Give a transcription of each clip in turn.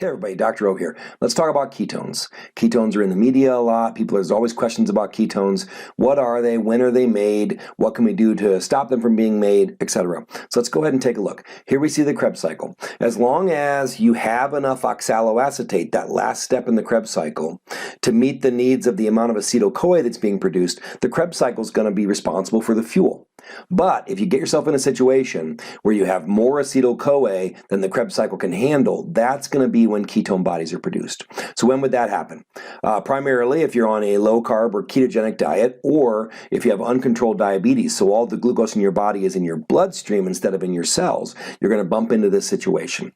Hey everybody, Dr. O here. Let's talk about ketones. Ketones are in the media a lot. There's always questions about ketones. What are they? When are they made? What can we do to stop them from being made, etc. So let's go ahead and take a look. Here we see the Krebs cycle. As long as you have enough oxaloacetate, that last step in the Krebs cycle, to meet the needs of the amount of acetyl-CoA that's being produced, the Krebs cycle is going to be responsible for the fuel. But if you get yourself in a situation where you have more acetyl-CoA than the Krebs cycle can handle, that's going to be when ketone bodies are produced. So when would that happen? Primarily if you're on a low-carb or ketogenic diet, or if you have uncontrolled diabetes, so all the glucose in your body is in your bloodstream instead of in your cells, you're going to bump into this situation.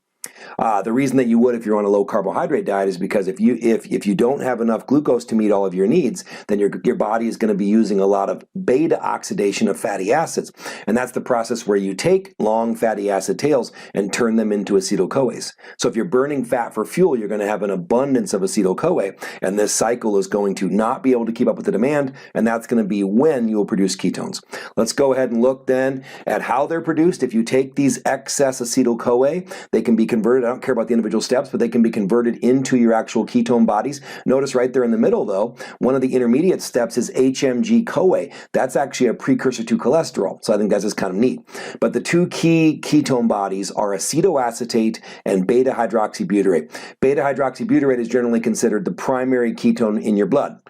The reason that you would if you're on a low carbohydrate diet is because if you don't have enough glucose to meet all of your needs, then your body is going to be using a lot of beta oxidation of fatty acids. And that's the process where you take long fatty acid tails and turn them into acetyl-CoAs. So if you're burning fat for fuel, you're going to have an abundance of acetyl-CoA, and this cycle is going to not be able to keep up with the demand, and that's going to be when you will produce ketones. Let's go ahead and look then at how they're produced. If you take these excess acetyl-CoA, they can be converted. I don't care about the individual steps, but they can be converted into your actual ketone bodies. Notice right there in the middle, though, one of the intermediate steps is HMG-CoA. That's actually a precursor to cholesterol, so I think that's just kind of neat. But the two key ketone bodies are acetoacetate and beta-hydroxybutyrate. Beta-hydroxybutyrate is generally considered the primary ketone in your blood.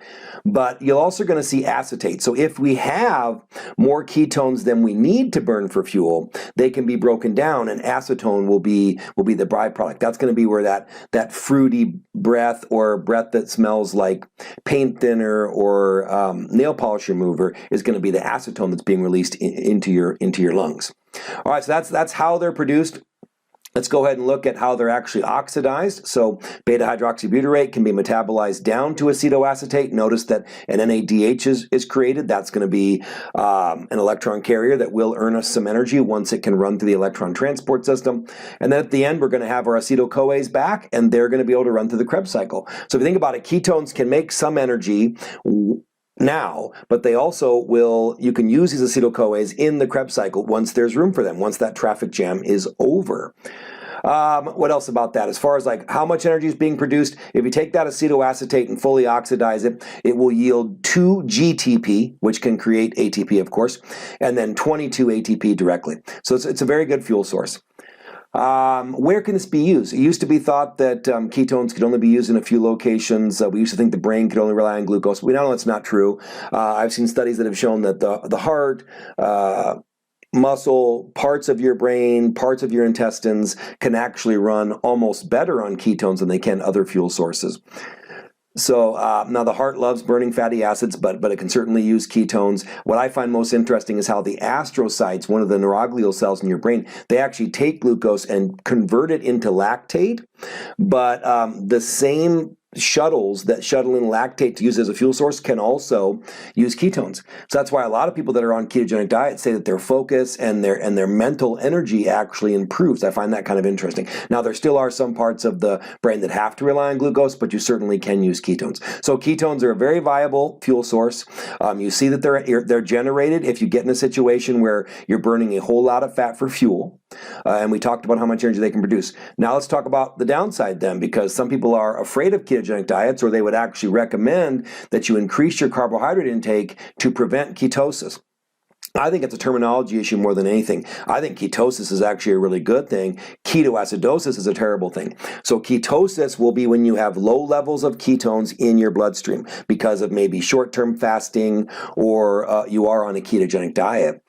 But you're also going to see acetate. So if we have more ketones than we need to burn for fuel, they can be broken down, and acetone will be the byproduct. That's going to be where that fruity breath, or breath that smells like paint thinner or nail polish remover, is going to be the acetone that's being released into your lungs. All right, so that's how they're produced. Let's go ahead and look at how they're actually oxidized. So beta-hydroxybutyrate can be metabolized down to acetoacetate. Notice that an NADH is created. That's going to be an electron carrier that will earn us some energy once it can run through the electron transport system. And then at the end, we're going to have our acetyl-CoAs back, and they're going to be able to run through the Krebs cycle. So if you think about it, ketones can make some energy now, but they also you can use these acetyl-CoAs in the Krebs cycle once there's room for them, once that traffic jam is over. What else about that? As far as like how much energy is being produced, if you take that acetoacetate and fully oxidize it, it will yield 2 GTP, which can create ATP, of course, and then 22 ATP directly. So it's a very good fuel source. Where can this be used? It used to be thought that ketones could only be used in a few locations. We used to think the brain could only rely on glucose. We now know that's not true. I've seen studies that have shown that the heart, muscle, parts of your brain, parts of your intestines can actually run almost better on ketones than they can other fuel sources. So now the heart loves burning fatty acids, but it can certainly use ketones. What I find most interesting is how the astrocytes, one of the neuroglial cells in your brain, they actually take glucose and convert it into lactate, but the same shuttles that shuttle in lactate to use as a fuel source can also use ketones. So that's why a lot of people that are on ketogenic diets say that their focus and their mental energy actually improves. I find that kind of interesting. Now there still are some parts of the brain that have to rely on glucose, but you certainly can use ketones. So ketones are a very viable fuel source. You see that they're generated if you get in a situation where you're burning a whole lot of fat for fuel. And we talked about how much energy they can produce. Now let's talk about the downside then, because some people are afraid of ketogenic diets, or they would actually recommend that you increase your carbohydrate intake to prevent ketosis. I think it's a terminology issue more than anything. I think ketosis is actually a really good thing. Ketoacidosis is a terrible thing. So ketosis will be when you have low levels of ketones in your bloodstream because of maybe short-term fasting, or you are on a ketogenic diet.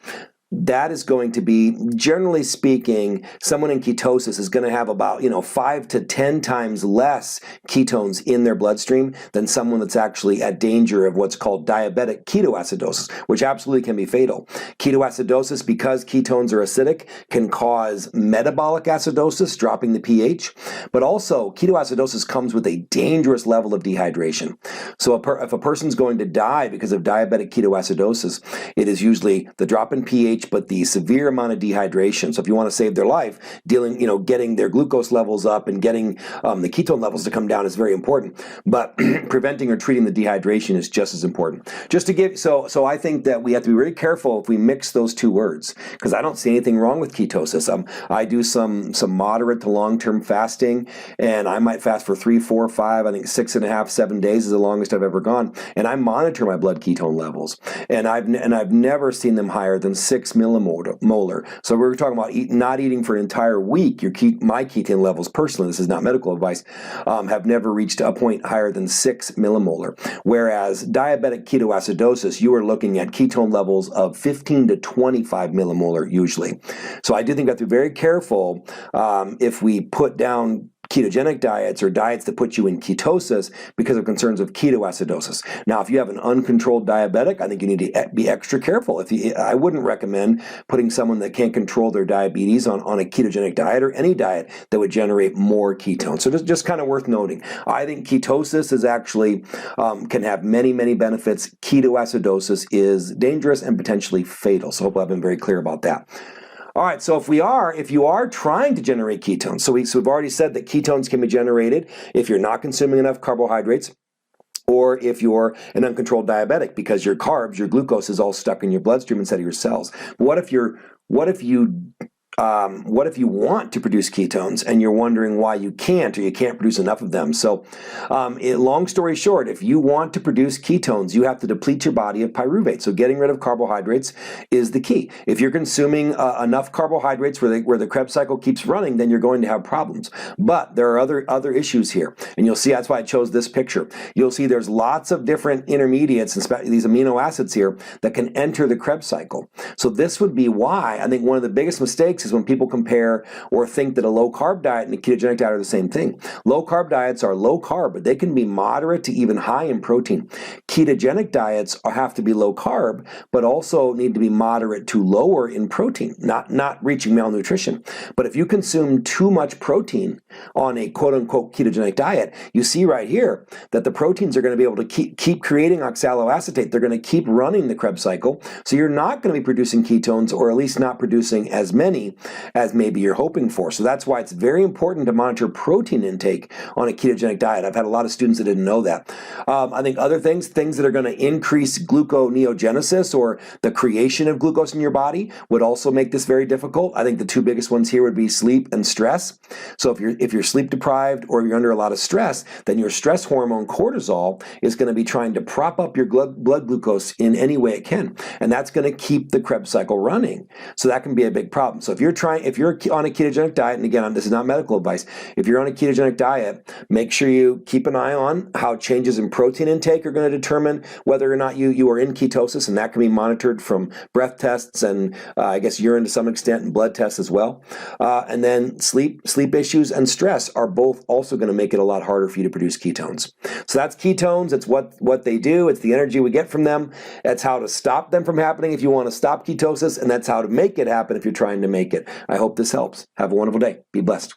That is going to be, generally speaking, someone in ketosis is going to have about 5 to 10 times less ketones in their bloodstream than someone that's actually at danger of what's called diabetic ketoacidosis, which absolutely can be fatal. Ketoacidosis, because ketones are acidic, can cause metabolic acidosis, dropping the pH, but also ketoacidosis comes with a dangerous level of dehydration. So if a person's going to die because of diabetic ketoacidosis, it is usually the drop in pH pH, but the severe amount of dehydration. So if you want to save their life, getting their glucose levels up and getting the ketone levels to come down is very important. But preventing or treating the dehydration is just as important. Just to give, so I think that we have to be very careful if we mix those two words, because I don't see anything wrong with ketosis. I do some moderate to long-term fasting, and I might fast for 3, 4, 5, I think 6.5, 7 days is the longest I've ever gone, and I monitor my blood ketone levels, and I've never seen them higher than 6 millimolar. So we're talking about not eating for an entire week. My ketone levels, personally, this is not medical advice, have never reached a point higher than 6 millimolar. Whereas diabetic ketoacidosis, you are looking at ketone levels of 15 to 25 millimolar usually. So I do think we have to be very careful if we put down ketogenic diets or diets that put you in ketosis because of concerns of ketoacidosis. Now, if you have an uncontrolled diabetic, I think you need to be extra careful. I wouldn't recommend putting someone that can't control their diabetes on a ketogenic diet or any diet that would generate more ketones. So just kind of worth noting. I think ketosis is actually can have many, many benefits. Ketoacidosis is dangerous and potentially fatal. So hopefully I've been very clear about that. All right, so if you are trying to generate ketones, so we've already said that ketones can be generated if you're not consuming enough carbohydrates, or if you're an uncontrolled diabetic because your carbs, your glucose is all stuck in your bloodstream instead of your cells. What if you want to produce ketones and you're wondering why you can't, or you can't produce enough of them? So long story short, if you want to produce ketones, you have to deplete your body of pyruvate. So getting rid of carbohydrates is the key. If you're consuming enough carbohydrates where the Krebs cycle keeps running, then you're going to have problems. But there are other issues here. And you'll see, that's why I chose this picture. You'll see there's lots of different intermediates, and these amino acids here, that can enter the Krebs cycle. So this would be why I think one of the biggest mistakes is when people compare or think that a low-carb diet and a ketogenic diet are the same thing. Low-carb diets are low-carb, but they can be moderate to even high in protein. Ketogenic diets have to be low-carb, but also need to be moderate to lower in protein, not reaching malnutrition. But if you consume too much protein on a quote-unquote ketogenic diet, you see right here that the proteins are going to be able to keep creating oxaloacetate. They're going to keep running the Krebs cycle, so you're not going to be producing ketones, or at least not producing as many as maybe you're hoping for. So that's why it's very important to monitor protein intake on a ketogenic diet. I've had a lot of students that didn't know that. I think other things that are going to increase gluconeogenesis, or the creation of glucose in your body, would also make this very difficult. I think the two biggest ones here would be sleep and stress. So if you're sleep deprived or you're under a lot of stress, then your stress hormone cortisol is going to be trying to prop up your blood glucose in any way it can. And that's going to keep the Krebs cycle running. So that can be a big problem. So if you're on a ketogenic diet, and again, this is not medical advice, if you're on a ketogenic diet, make sure you keep an eye on how changes in protein intake are going to determine whether or not you are in ketosis, and that can be monitored from breath tests and I guess urine to some extent, and blood tests as well. And then sleep issues and stress are both also going to make it a lot harder for you to produce ketones. So that's ketones. It's what they do. It's the energy we get from them. That's how to stop them from happening if you want to stop ketosis, and that's how to make it happen if you're trying to make it. I hope this helps. Have a wonderful day. Be blessed.